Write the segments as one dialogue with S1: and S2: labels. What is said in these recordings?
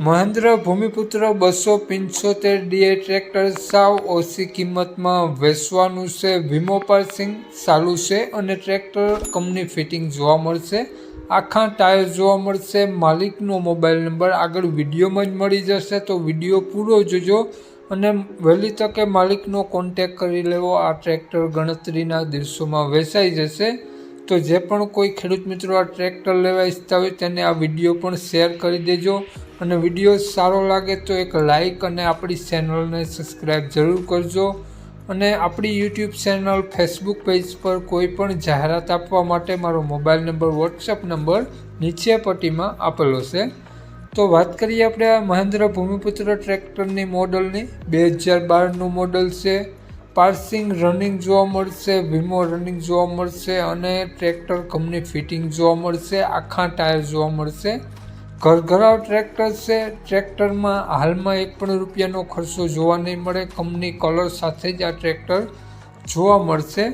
S1: Mahendra Bhumiputra 275 DI tractor સાવ ઓછી કિંમતમાં વેચવાનું છે। વીમો પાસિંગ ચાલુ છે અને ટ્રેક્ટર કંપની ફિટિંગ જોવા મળશે। આખા ટાયર જોવા મળશે। માલિકનો મોબાઈલ નંબર આગળ વિડીયોમાં જ મળી જશે, તો વિડીયો પૂરો જોજો અને વહેલી તકે માલિકનો કોન્ટેક કરી લેવો। આ ટ્રેક્ટર ગણતરીના દિવસોમાં વેચાઈ જશે। તો જે પણ કોઈ ખેડૂત મિત્રો આ ટ્રેક્ટર લેવા ઈચ્છતા હોય તેને આ વિડીયો પણ શેર કરી દેજો અને વિડીયો સારો લાગે તો એક લાઈક અને આપણી ચેનલને સબસ્ક્રાઈબ જરૂર કરજો। અને આપણી યુટ્યુબ ચેનલ, ફેસબુક પેજ પર કોઈ પણ જાહેરાત આપવા માટે મારો મોબાઈલ નંબર, વોટ્સઅપ નંબર નીચે પટ્ટીમાં આપેલો છે। તો વાત કરીએ આપણે આ મહેન્દ્ર ભૂમિપુત્ર ટ્રેક્ટરની મોડલની। 2012નું મોડલ છે। પાર્સિંગ રનિંગ જોવા મળશે, વીમો રનિંગ જોવા મળશે અને ટ્રેક્ટર કંપની ફિટિંગ જોવા મળશે। આખા ટાયર જોવા મળશે। ઘરઘરાવ ટ્રેક્ટર છે। ટ્રેક્ટરમાં હાલમાં એક પણ રૂપિયાનો ખર્ચો જોવા નહીં મળે। કંપની કલર સાથે જ આ ટ્રેક્ટર જોવા મળશે।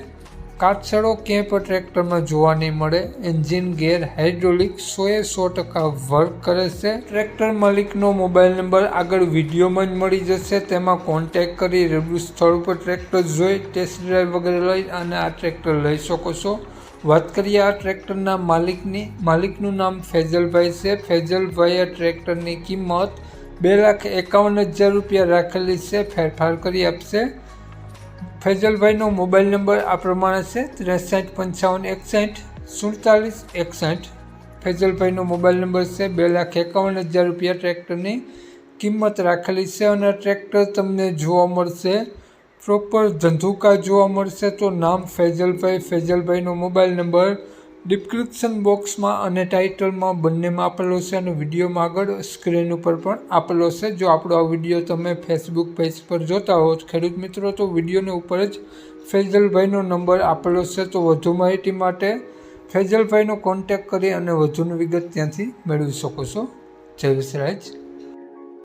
S1: કાટછડો ક્યાંય પણ ટ્રેક્ટરમાં જોવા નહીં મળે। એન્જિન, ગેર, હાઇડ્રોલિક 100% વર્ક કરે છે। ટ્રેક્ટર માલિકનો મોબાઈલ નંબર આગળ વિડીયોમાં જ મળી જશે, તેમાં કોન્ટેક કરી રૂબરૂ સ્થળ ઉપર ટ્રેક્ટર જોઈ ટેસ્ટ ડ્રાઈવ વગેરે લઈ અને આ ટ્રેક્ટર લઈ શકો છો। વાત કરીએ આ ટ્રેક્ટરના માલિકની। માલિકનું નામ ફેજલભાઈ છે। ફેજલભાઈ આ ટ્રેક્ટરની કિંમત 2,51,000 રૂપિયા રાખેલી છે, ફેરફાર કરી આપશે। ફેજલભાઈનો મોબાઈલ નંબર આ પ્રમાણે છે 63 55 61 47 61। ફેજલભાઈનો મોબાઈલ નંબર છે। 2,51,000 રૂપિયા ટ્રેક્ટરની કિંમત રાખેલી છે અને ટ્રેક્ટર તમને જોવા મળશે પ્રોપર ધંધુકા જોવા મળશે। તો નામ ફેજલભાઈ, ફેજલભાઈનો મોબાઈલ નંબર ડિસ્ક્રિપ્શન બોક્સમાં અને ટાઇટલમાં બંનેમાં આપેલો છે અને વિડીયોમાં આગળ સ્ક્રીન ઉપર પણ આપેલો છે। જો આપણો આ વિડીયો તમે ફેસબુક પેજ પર જોતા હો ખેડૂત મિત્રો, તો વિડીયોની ઉપર જ ફેજલભાઈનો નંબર આપેલો છે। તો વધુ માહિતી માટે ફેજલભાઈનો કોન્ટેક કરી અને વધુની વિગત ત્યાંથી મેળવી શકો છો। જય વિસરાજ।